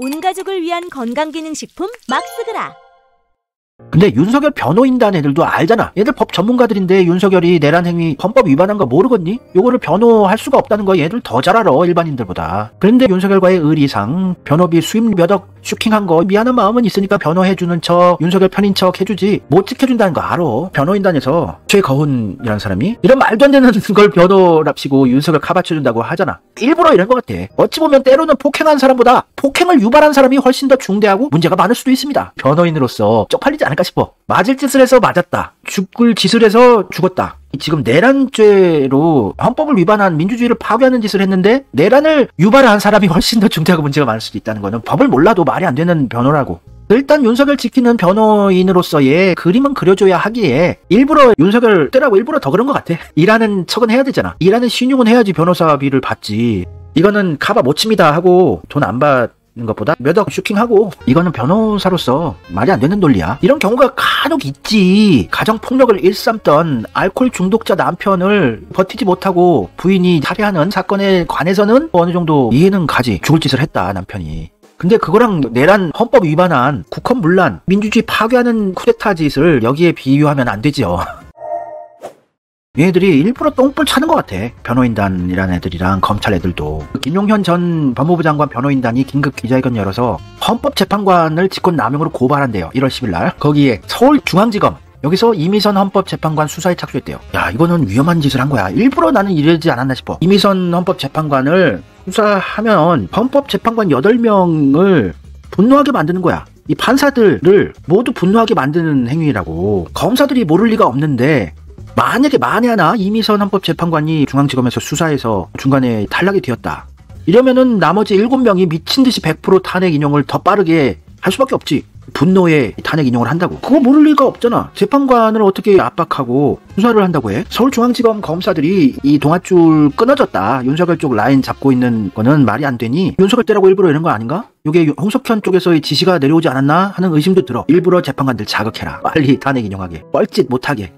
온 가족을 위한 건강기능식품 막스그라. 근데 윤석열 변호인단 애들도 알잖아. 얘들 법 전문가들인데 윤석열이 내란 행위 헌법 위반한 거 모르겠니? 요거를 변호할 수가 없다는 거 얘들 더 잘 알아, 일반인들보다. 그런데 윤석열과의 의리상 변호비 수입 몇 억 슈킹한 거 미안한 마음은 있으니까 변호해주는 척, 윤석열 편인 척 해주지 못 지켜준다는 거 알아. 변호인단에서 최거훈이라는 사람이 이런 말도 안 되는 걸 변호랍시고 윤석열 카바쳐준다고 하잖아. 일부러 이런 것 같아. 어찌 보면 때로는 폭행한 사람보다 폭행을 유발한 사람이 훨씬 더 중대하고 문제가 많을 수도 있습니다. 변호인으로서 쪽팔리지 않을까 싶어. 맞을 짓을 해서 맞았다, 죽을 짓을 해서 죽었다, 지금 내란죄로 헌법을 위반한 민주주의를 파괴하는 짓을 했는데 내란을 유발한 사람이 훨씬 더 중대하고 문제가 많을 수도 있다는 거는 법을 몰라도 말이 안 되는 변호라고. 일단 윤석열 지키는 변호인으로서의 그림은 그려줘야 하기에 일부러 윤석열 때라고 일부러 더 그런 것 같아. 일하는 척은 해야 되잖아. 일하는 신용은 해야지 변호사비를 받지. 이거는 카바 못 칩니다 하고 돈 안 받는 것보다 몇 억 슈킹하고, 이거는 변호사로서 말이 안 되는 논리야. 이런 경우가 간혹 있지. 가정폭력을 일삼던 알코올 중독자 남편을 버티지 못하고 부인이 살해하는 사건에 관해서는 어느 정도 이해는 가지. 죽을 짓을 했다, 남편이. 근데 그거랑 내란 헌법 위반한 국헌문란 민주주의 파괴하는 쿠데타 짓을 여기에 비유하면 안 되지요. 얘들이 일부러 똥볼 차는 것 같아. 변호인단이라는 애들이랑 검찰 애들도. 김용현 전 법무부 장관 변호인단이 긴급 기자회견 열어서 헌법재판관을 직권남용으로 고발한대요. 1월 10일 거기에 서울중앙지검 여기서 이미선 헌법재판관 수사에 착수했대요. 야, 이거는 위험한 짓을 한 거야. 일부러 나는 이러지 않았나 싶어. 이미선 헌법재판관을 수사하면 헌법재판관 8명을 분노하게 만드는 거야. 이 판사들을 모두 분노하게 만드는 행위라고. 검사들이 모를 리가 없는데 만약에 만에 하나 이미선 헌법재판관이 중앙지검에서 수사해서 중간에 탈락이 되었다, 이러면은 나머지 7명이 미친듯이 100% 탄핵 인용을 더 빠르게 할 수밖에 없지. 분노에 탄핵 인용을 한다고. 그거 모를 리가 없잖아. 재판관을 어떻게 압박하고 수사를 한다고 해? 서울중앙지검 검사들이 이 동아줄 끊어졌다, 윤석열 쪽 라인 잡고 있는 거는 말이 안 되니 윤석열 때라고 일부러 이런 거 아닌가? 이게 홍석현 쪽에서의 지시가 내려오지 않았나 하는 의심도 들어. 일부러 재판관들 자극해라, 빨리 탄핵 인용하게, 뻘짓 못하게.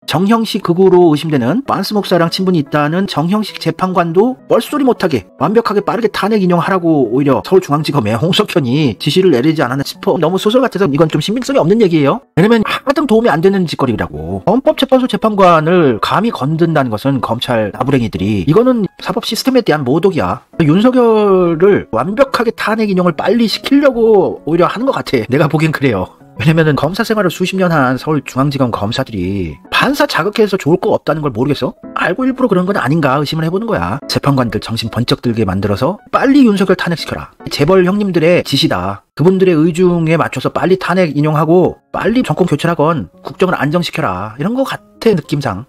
정형식 극우로 의심되는 반스 목사랑 친분이 있다는 정형식 재판관도 뻘소리 못하게 완벽하게 빠르게 탄핵 인용하라고 오히려 서울중앙지검에 홍석현이 지시를 내리지 않았나 싶어. 너무 소설 같아서 이건 좀 신빙성이 없는 얘기예요. 왜냐면 하등 도움이 안 되는 짓거리라고. 헌법재판소 재판관을 감히 건든다는 것은 검찰 나부랭이들이, 이거는 사법 시스템에 대한 모독이야. 윤석열을 완벽하게 탄핵 인용을 빨리 시키려고 오히려 하는 것 같아. 내가 보기엔 그래요. 왜냐면은 검사 생활을 수십 년 한 서울중앙지검 검사들이 판사 자극해서 좋을 거 없다는 걸 모르겠어? 알고 일부러 그런 건 아닌가 의심을 해보는 거야. 재판관들 정신 번쩍 들게 만들어서 빨리 윤석열 탄핵시켜라. 재벌 형님들의 지시다. 그분들의 의중에 맞춰서 빨리 탄핵 인용하고 빨리 정권 교체하건 국정을 안정시켜라. 이런 거 같아, 느낌상.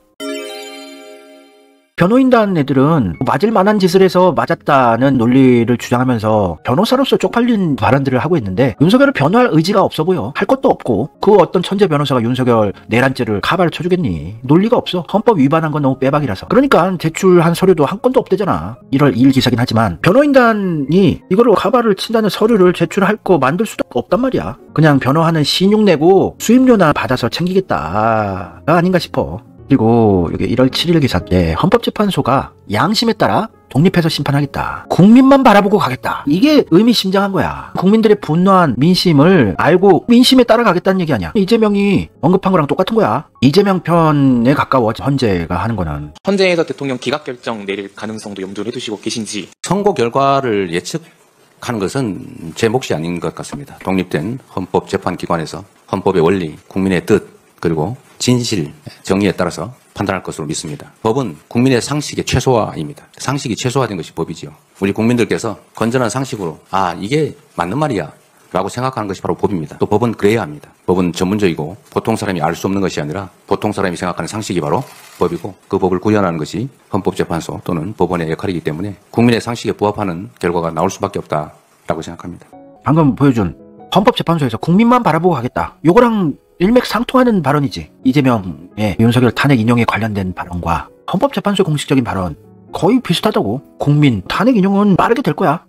변호인단 애들은 맞을 만한 짓을 해서 맞았다는 논리를 주장하면서 변호사로서 쪽팔린 발언들을 하고 있는데 윤석열을 변호할 의지가 없어 보여. 할 것도 없고. 그 어떤 천재 변호사가 윤석열 내란죄를 카바를 쳐주겠니? 논리가 없어. 헌법 위반한 건 너무 빼박이라서. 그러니까 제출한 서류도 한 건도 없대잖아. 1월 2일 기사긴 하지만 변호인단이 이거를 카바를 친다는 서류를 제출할 거 만들 수도 없단 말이야. 그냥 변호하는 신용 내고 수임료나 받아서 챙기겠다가 아닌가 싶어. 그리고 여기 1월 7일 기사인데 헌법재판소가 양심에 따라 독립해서 심판하겠다, 국민만 바라보고 가겠다, 이게 의미심장한 거야. 국민들의 분노한 민심을 알고 민심에 따라가겠다는 얘기 아니야. 이재명이 언급한 거랑 똑같은 거야. 이재명 편에 가까워 헌재가 하는 거는. 헌재에서 대통령 기각 결정 내릴 가능성도 염두를 해두시고 계신지. 선고 결과를 예측하는 것은 제 몫이 아닌 것 같습니다. 독립된 헌법재판기관에서 헌법의 원리, 국민의 뜻, 그리고 진실, 정의에 따라서 판단할 것으로 믿습니다. 법은 국민의 상식의 최소화입니다. 상식이 최소화된 것이 법이지요. 우리 국민들께서 건전한 상식으로 이게 맞는 말이야 라고 생각하는 것이 바로 법입니다. 또 법은 그래야 합니다. 법은 전문적이고 보통 사람이 알 수 없는 것이 아니라 보통 사람이 생각하는 상식이 바로 법이고, 그 법을 구현하는 것이 헌법재판소 또는 법원의 역할이기 때문에 국민의 상식에 부합하는 결과가 나올 수밖에 없다라고 생각합니다. 방금 보여준 헌법재판소에서 국민만 바라보고 가겠다, 요거랑 일맥상통하는 발언이지. 이재명의 윤석열 탄핵 인용에 관련된 발언과 헌법재판소의 공식적인 발언 거의 비슷하다고. 국민 탄핵 인용은 빠르게 될 거야.